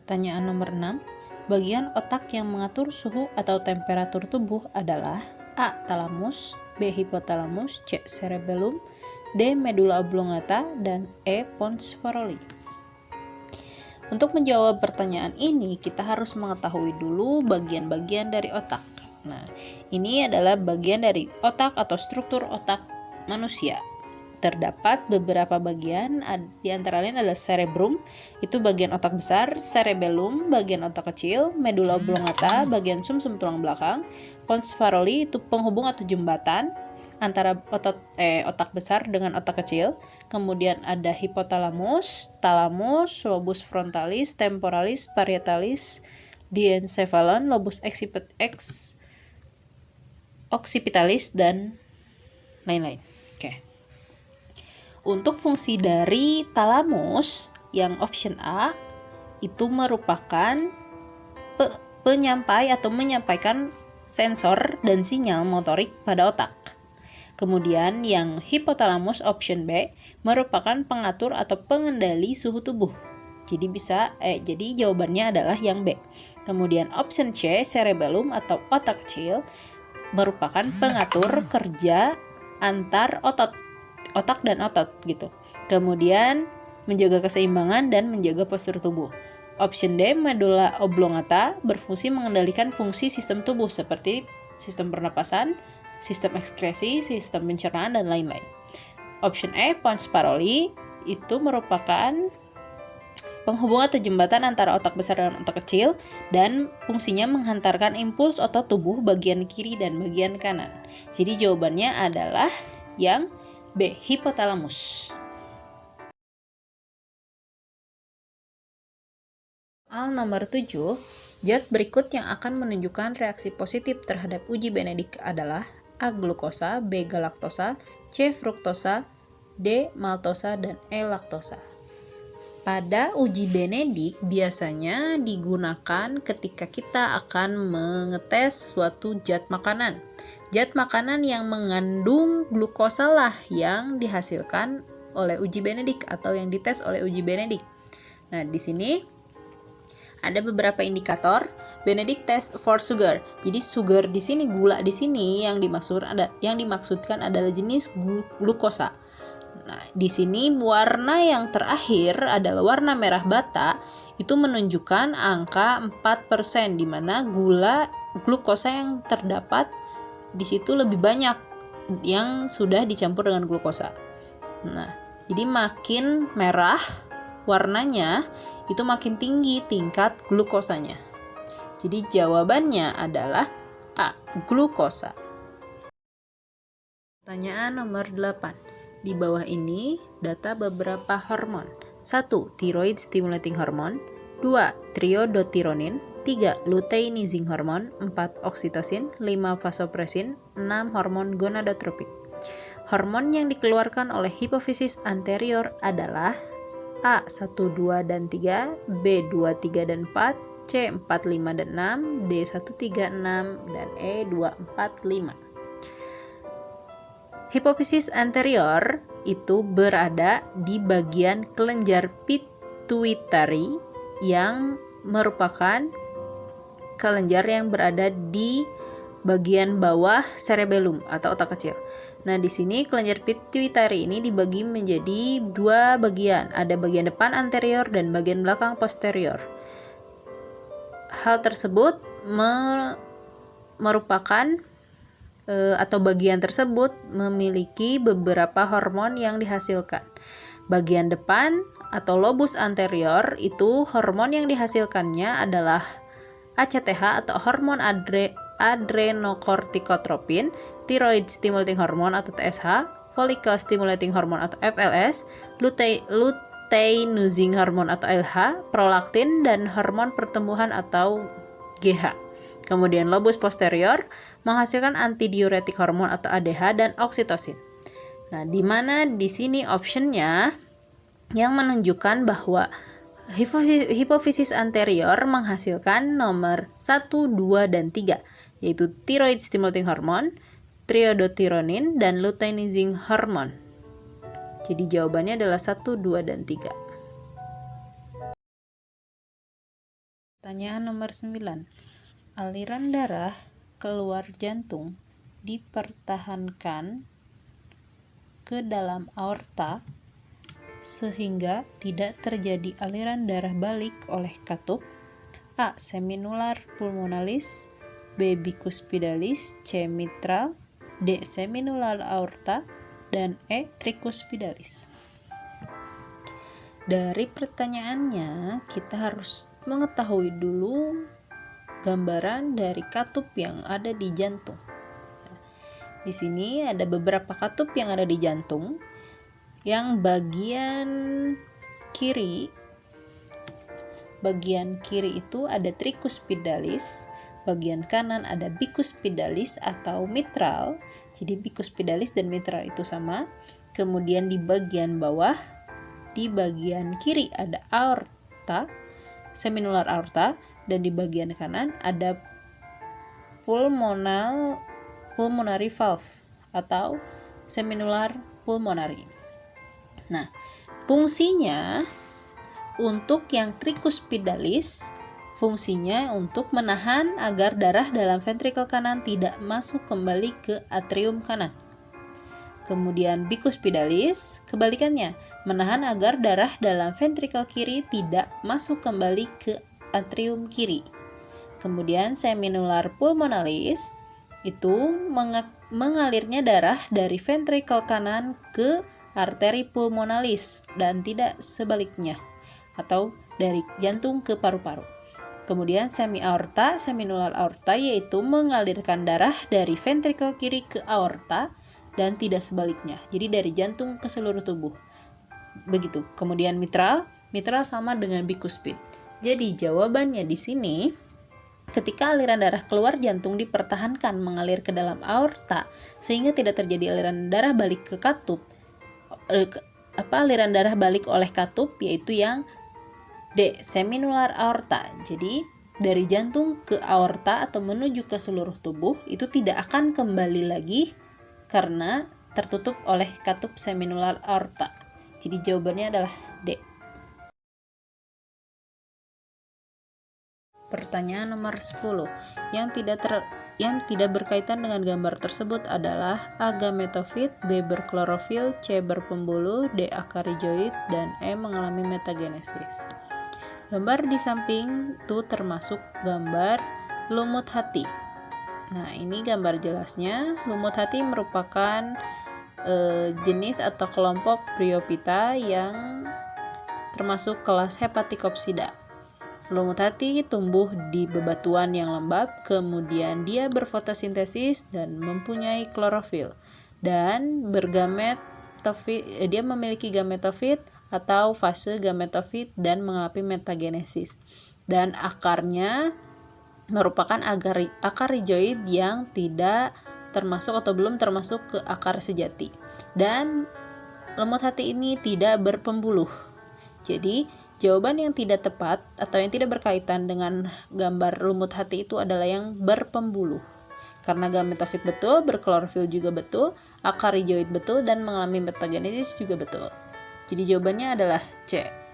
Pertanyaan nomor 6. Bagian otak yang mengatur suhu atau temperatur tubuh adalah A. Talamus, B. Hipotalamus, C. Cerebellum, D. Medulla oblongata, dan E. Pons Farolli. Untuk menjawab pertanyaan ini, kita harus mengetahui dulu bagian-bagian dari otak. Nah, ini adalah bagian dari otak atau struktur otak manusia. Terdapat beberapa bagian, di antara lain adalah cerebrum, itu bagian otak besar, cerebellum, bagian otak kecil, medulla oblongata, bagian sumsum tulang belakang, pons Farolli, itu penghubung atau jembatan antara otak besar dengan otak kecil. Kemudian ada hipotalamus, talamus, lobus frontalis, temporalis, parietalis, diencephalon, lobus occipitalis, dan lain-lain. Oke. Untuk fungsi dari talamus yang option A itu merupakan penyampai atau menyampaikan sensor dan sinyal motorik pada otak. Kemudian yang hipotalamus option B merupakan pengatur atau pengendali suhu tubuh. Jadi jawabannya adalah yang B. Kemudian option C, cerebellum atau otak kecil, merupakan pengatur kerja antar otak dan otot gitu. Kemudian menjaga keseimbangan dan menjaga postur tubuh. Option D, medulla oblongata, berfungsi mengendalikan fungsi sistem tubuh seperti sistem pernapasan, sistem ekskresi, sistem pencernaan, dan lain-lain. Option E, pons Farolli, itu merupakan penghubung atau jembatan antara otak besar dan otak kecil, dan fungsinya menghantarkan impuls otot tubuh bagian kiri dan bagian kanan. Jadi jawabannya adalah yang B. Hipotalamus. Soal nomor 7, zat berikut yang akan menunjukkan reaksi positif terhadap uji Benedict adalah A. Glukosa, B. galaktosa, C. fruktosa, D. maltosa, dan E. laktosa. Pada uji Benedict biasanya digunakan ketika kita akan mengetes suatu zat makanan. Zat makanan yang mengandung glukosa lah yang dihasilkan oleh uji Benedict atau yang dites oleh uji Benedict. Nah, di sini ada beberapa indikator Benedict test for sugar. Jadi sugar di sini, gula di sini yang dimaksudkan adalah jenis glukosa. Nah, di sini warna yang terakhir adalah warna merah bata, itu menunjukkan angka 4%, di mana glukosa yang terdapat di situ lebih banyak yang sudah dicampur dengan glukosa. Nah, jadi makin merah warnanya, itu makin tinggi tingkat glukosanya. Jadi jawabannya adalah A. Glukosa. Pertanyaan nomor 8. Di bawah ini data beberapa hormon. 1. Thyroid stimulating hormone, 2. Triodotironin, 3. Luteinizing hormone, 4. Oksitosin, 5. Vasopressin, 6. Hormon gonadotropik. Hormon yang dikeluarkan oleh hipofisis anterior adalah A. 1, 2, dan 3, B. 2, 3, dan 4, C. 4, 5, dan 6, D. 1, 3, 6, dan E. 2, 4, 5. Hipofisis anterior itu berada di bagian kelenjar pituitari yang merupakan kelenjar yang berada di bagian bawah cerebellum atau otak kecil. Nah, di sini kelenjar pituitari ini dibagi menjadi dua bagian. Ada bagian depan anterior dan bagian belakang posterior. Hal tersebut merupakan atau bagian tersebut memiliki beberapa hormon yang dihasilkan. Bagian depan atau lobus anterior itu hormon yang dihasilkannya adalah ACTH atau hormon adrenokortikotropin, thyroid stimulating hormone atau TSH, follicle stimulating hormone atau FLS, luteinizing hormone atau LH, prolaktin, dan hormon pertumbuhan atau GH. Kemudian lobus posterior menghasilkan antidiuretik hormon atau ADH dan oksitosin. Nah, di mana di sini optionnya yang menunjukkan bahwa hipofisis anterior menghasilkan nomor 1, 2, dan 3, yaitu thyroid stimulating hormone, triodotironin, dan luteinizing hormone. Jadi jawabannya adalah 1, 2, dan 3. Pertanyaan nomor 9. Aliran darah keluar jantung dipertahankan ke dalam aorta sehingga tidak terjadi aliran darah balik oleh katup. A. Seminular pulmonalis, B. Bicuspidalis, C. mitral, D. Seminular aorta, dan E. Tricuspidalis. Dari pertanyaannya, kita harus mengetahui dulu gambaran dari katup yang ada di jantung. Di sini ada beberapa katup yang ada di jantung. Yang bagian kiri itu ada tricuspidalis, bagian kanan ada bicuspidalis atau mitral. Jadi bicuspidalis dan mitral itu sama. Kemudian di bagian bawah, di bagian kiri ada aorta, seminular aorta, dan di bagian kanan ada pulmonary valve atau seminular pulmonary. Nah, fungsinya untuk yang tricuspidalis, fungsinya untuk menahan agar darah dalam ventrikel kanan tidak masuk kembali ke atrium kanan. Kemudian bicuspidalis, kebalikannya, menahan agar darah dalam ventrikel kiri tidak masuk kembali ke atrium kiri. Kemudian seminular pulmonalis, itu mengalirnya darah dari ventrikel kanan ke arteri pulmonalis dan tidak sebaliknya, atau dari jantung ke paru-paru. Kemudian seminular aorta, yaitu mengalirkan darah dari ventrikel kiri ke aorta dan tidak sebaliknya. Jadi dari jantung ke seluruh tubuh. Begitu. Kemudian mitral sama dengan bicuspid. Jadi jawabannya di sini, ketika aliran darah keluar jantung dipertahankan mengalir ke dalam aorta sehingga tidak terjadi aliran darah balik ke katup. Aliran darah balik oleh katup, yaitu yang D, seminular aorta. Jadi dari jantung ke aorta atau menuju ke seluruh tubuh itu tidak akan kembali lagi karena tertutup oleh katup seminular aorta. Jadi jawabannya adalah D. Pertanyaan nomor 10. Yang tidak berkaitan dengan gambar tersebut adalah A. gametofit, B. berklorofil, C. berpembuluh, D. akarizoid, dan E. mengalami metagenesis. Gambar di samping itu termasuk gambar lumut hati. Nah, ini gambar jelasnya. Lumut hati merupakan jenis atau kelompok Bryophyta yang termasuk kelas Hepaticopsida. Lumut hati tumbuh di bebatuan yang lembab, kemudian dia berfotosintesis dan mempunyai klorofil, dan dia memiliki gametofit atau fase gametofit dan mengalami metagenesis. Dan akarnya merupakan akarizoid yang tidak termasuk atau belum termasuk ke akar sejati. Dan lumut hati ini tidak berpembuluh. Jadi jawaban yang tidak tepat atau yang tidak berkaitan dengan gambar lumut hati itu adalah yang berpembuluh. Karena gametofit betul, berklorofil juga betul, akarizoid betul, dan mengalami metagenesis juga betul. Jadi jawabannya adalah C.